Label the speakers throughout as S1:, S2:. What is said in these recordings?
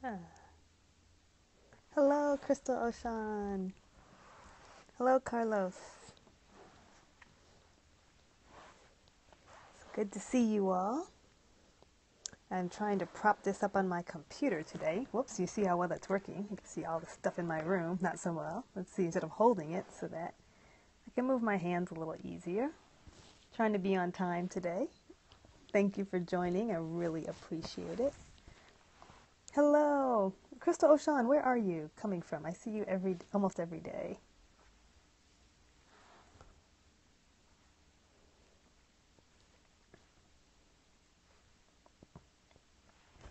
S1: Ah. Hello, Crystal Oshan. Hello, Carlos. It's good to see you all. I'm trying to prop this up on my computer today. Whoops, you see how well that's working. You can see all the stuff in my room, not so well. Let's see, instead of holding it so that I can move my hands a little easier. Trying to be on time today. Thank you for joining. I really appreciate it. Hello, Crystal Oshan, where are you coming from? I see you almost every day.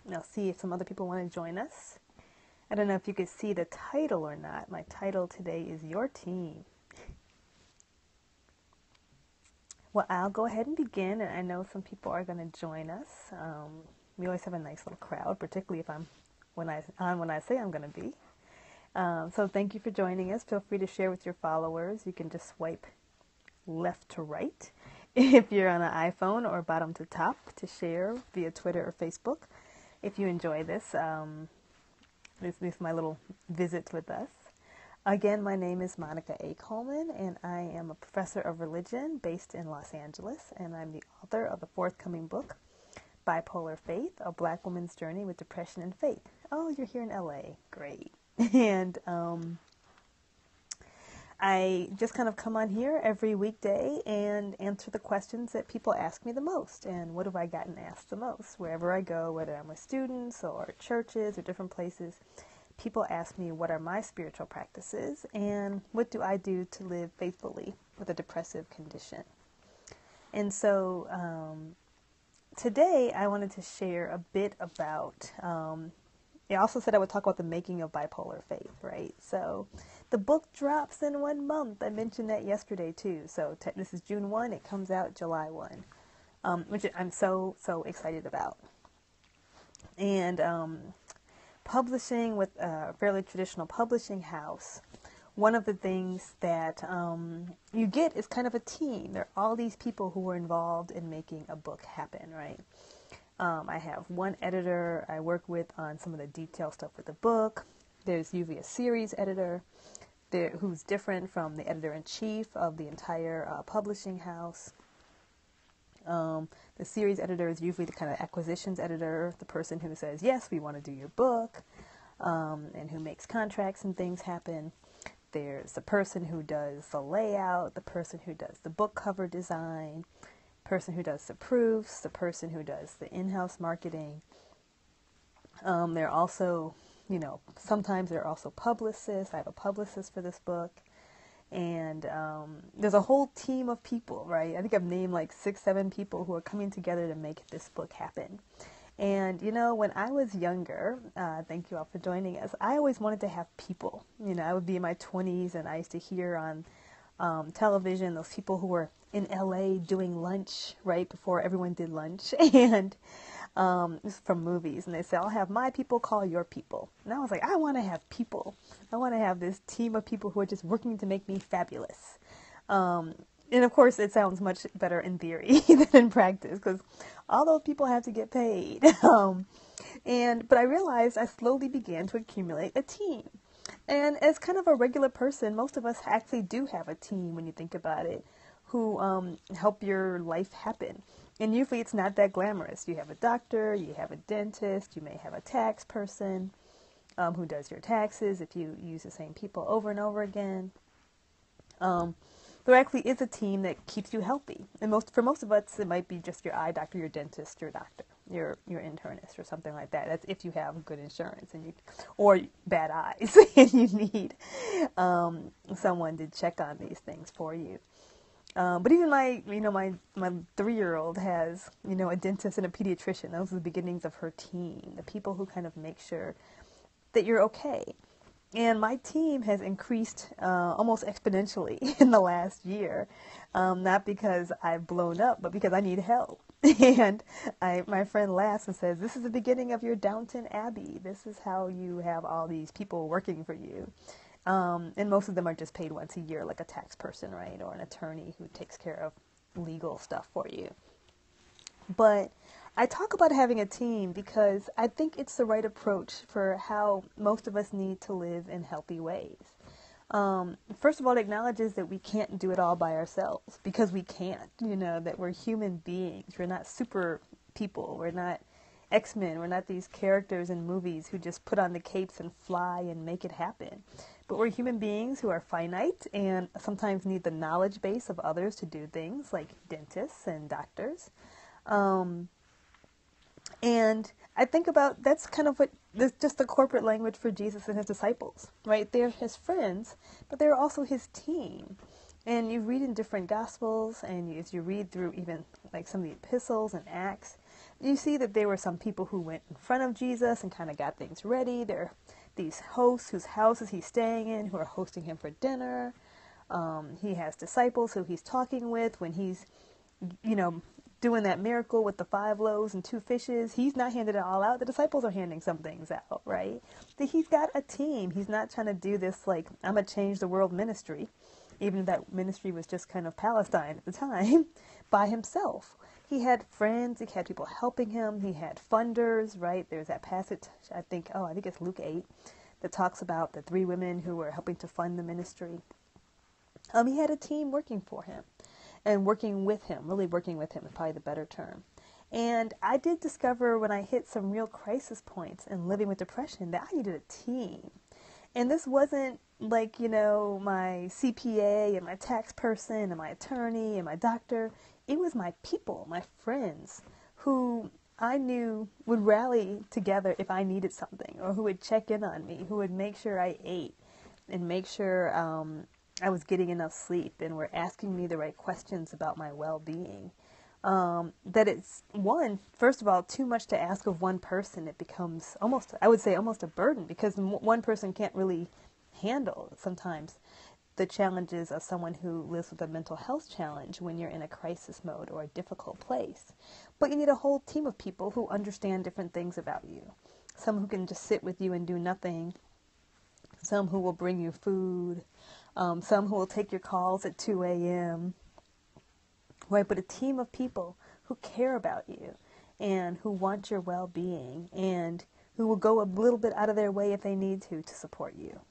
S1: Now see if some other people want to join us. I don't know if you could see the title or not. My title today is Your Team. Well, I'll go ahead and begin, and I know some people are going to join us. We always have a nice little crowd, particularly if I'm when I say I'm going to be. So thank you for joining us. Feel free to share with your followers. You can just swipe left to right if you're on an iPhone, or bottom to top to share via Twitter or Facebook. If you enjoy this, this is my little visit with us. Again, my name is Monica A. Coleman, and I am a professor of religion based in Los Angeles, and I'm the author of the forthcoming book, Bipolar Faith, A Black Woman's Journey with Depression and Faith. Oh, you're here in LA. Great. And I just kind of come on here every weekday and answer the questions that people ask me the most. And what have I gotten asked the most? Wherever I go, whether I'm with students or churches or different places, people ask me what are my spiritual practices and what do I do to live faithfully with a depressive condition. And so today I wanted to share a bit about, I also said I would talk about the making of bipolar faith, right? So the book drops in 1 month. I mentioned that yesterday too. So this is June 1. It comes out July 1, which I'm so excited about. And publishing with a fairly traditional publishing house, one of the things that you get is kind of a team. There are all these people who were involved in making a book happen, right? I have one editor I work with on some of the detail stuff with the book. There's usually a series editor who's different from the editor-in-chief of the entire publishing house. The series editor is usually the kind of acquisitions editor, the person who says, yes, we want to do your book, and who makes contracts and things happen. There's the person who does the layout, the person who does the book cover design, person who does the proofs, the person who does the in-house marketing. There are also, sometimes there are also publicists. I have a publicist for this book. And there's a whole team of people, right? I think I've named like 6, 7 people who are coming together to make this book happen. And, when I was younger, thank you all for joining us, I always wanted to have people. I would be in my 20s, and I used to hear on television those people who were in LA doing lunch right before everyone did lunch, and this is from movies, and they say, I'll have my people call your people. And I was like, I want to have people. I want to have this team of people who are just working to make me fabulous. And of course, it sounds much better in theory than in practice, because all those people have to get paid. But I realized I slowly began to accumulate a team. And as kind of a regular person, most of us actually do have a team, when you think about it, who help your life happen. And usually it's not that glamorous. You have a doctor, you have a dentist, you may have a tax person who does your taxes if you use the same people over and over again. There actually is a team that keeps you healthy. And for most of us, it might be just your eye doctor, your dentist, your doctor, your internist, or something like that. That's if you have good insurance or bad eyes and you need someone to check on these things for you. But even my 3-year-old has, a dentist and a pediatrician. Those are the beginnings of her team, the people who kind of make sure that you're okay. And my team has increased almost exponentially in the last year, not because I've blown up, but because I need help. And my friend laughs and says, this is the beginning of your Downton Abbey. This is how you have all these people working for you. And most of them are just paid once a year, like a tax person, right? Or an attorney who takes care of legal stuff for you. But I talk about having a team because I think it's the right approach for how most of us need to live in healthy ways. First of all, it acknowledges that we can't do it all by ourselves, because we can't, that we're human beings. We're not super people. We're not X-Men. We're not these characters in movies who just put on the capes and fly and make it happen. But we're human beings who are finite and sometimes need the knowledge base of others to do things, like dentists and doctors. And I think about that's kind of what just the corporate language for Jesus and his disciples, right? They're his friends, but they're also his team. And you read in different Gospels, and as you read through even like some of the epistles and Acts, you see that there were some people who went in front of Jesus and kind of got things ready. There are these hosts whose houses he's staying in who are hosting him for dinner. He has disciples who he's talking with when he's, doing that miracle with the 5 loaves and 2 fishes. He's not handing it all out. The disciples are handing some things out, right? That he's got a team. He's not trying to do this like, I'm going to change the world ministry, even if that ministry was just kind of Palestine at the time, by himself. He had friends. He had people helping him. He had funders, right? There's that passage, I think it's Luke 8, that talks about the 3 women who were helping to fund the ministry. He had a team working for him. And working with him, really working with him is probably the better term. And I did discover when I hit some real crisis points in living with depression that I needed a team. And this wasn't like, my CPA and my tax person and my attorney and my doctor. It was my people, my friends, who I knew would rally together if I needed something, or who would check in on me, who would make sure I ate and make sure I was getting enough sleep, and were asking me the right questions about my well-being. That it's, first of all, too much to ask of one person. It becomes almost a burden, because one person can't really handle sometimes the challenges of someone who lives with a mental health challenge when you're in a crisis mode or a difficult place. But you need a whole team of people who understand different things about you. Some who can just sit with you and do nothing. Some who will bring you food. Some who will take your calls at 2 a.m., right? But a team of people who care about you and who want your well-being and who will go a little bit out of their way if they need to support you.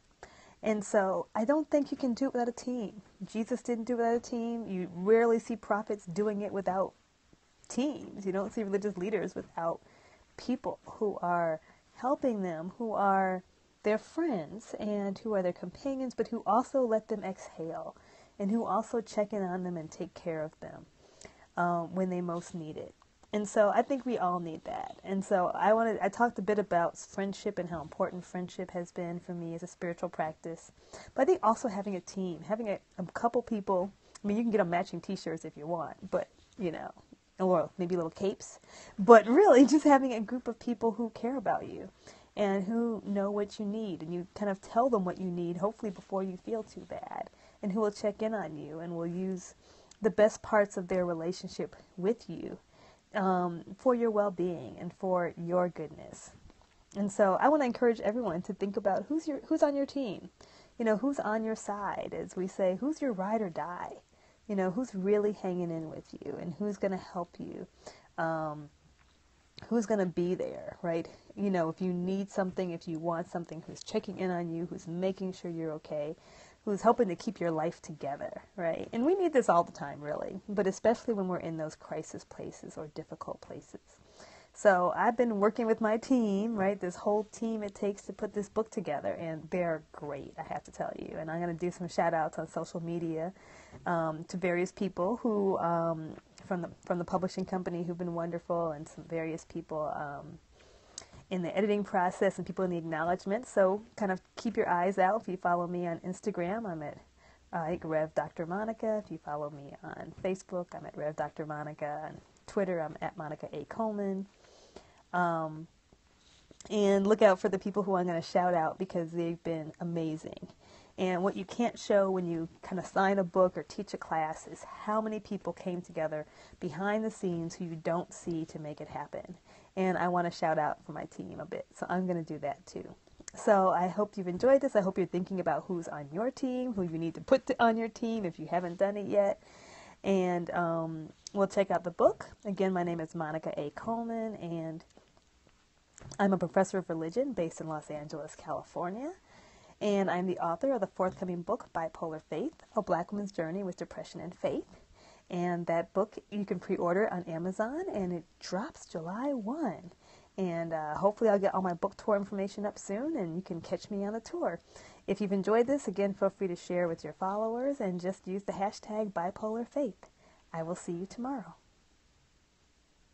S1: And so I don't think you can do it without a team. Jesus didn't do it without a team. You rarely see prophets doing it without teams. You don't see religious leaders without people who are helping them, who are their friends and who are their companions, but who also let them exhale and who also check in on them and take care of them when they most need it. And so I think we all need that. And so I talked a bit about friendship and how important friendship has been for me as a spiritual practice. But I think also having a team, having a couple people, you can get them matching t-shirts if you want, but, or maybe little capes, but really just having a group of people who care about you and who know what you need, and you kind of tell them what you need, hopefully before you feel too bad, and who will check in on you and will use the best parts of their relationship with you for your well-being and for your goodness. And so I want to encourage everyone to think about who's on your team, who's on your side, as we say, who's your ride or die, who's really hanging in with you and who's going to help you, who's going to be there, right? If you need something, if you want something, who's checking in on you, who's making sure you're okay, who's helping to keep your life together, right? And we need this all the time, really, but especially when we're in those crisis places or difficult places. So I've been working with my team, right? This whole team it takes to put this book together, and they're great, I have to tell you. And I'm going to do some shout outs on social media to various people who from the publishing company who've been wonderful, and some various people in the editing process and people in the acknowledgement. So kind of keep your eyes out. If you follow me on Instagram, I'm at Rev Dr. Monica. If you follow me on Facebook, I'm at Rev Dr. Monica. On Twitter, I'm at Monica A. Coleman. And look out for the people who I'm going to shout out, because they've been amazing. And what you can't show when you kind of sign a book or teach a class is how many people came together behind the scenes who you don't see to make it happen. And I want to shout out for my team a bit, so I'm going to do that too. So I hope you've enjoyed this. I hope you're thinking about who's on your team, who you need to put on your team if you haven't done it yet. And will check out the book. Again, my name is Monica A. Coleman, and I'm a professor of religion based in Los Angeles, California. And I'm the author of the forthcoming book, Bipolar Faith, A Black Woman's Journey with Depression and Faith. And that book you can pre-order on Amazon, and it drops July 1. And hopefully I'll get all my book tour information up soon, and you can catch me on the tour. If you've enjoyed this, again, feel free to share with your followers, and just use the hashtag Bipolar Faith. I will see you tomorrow.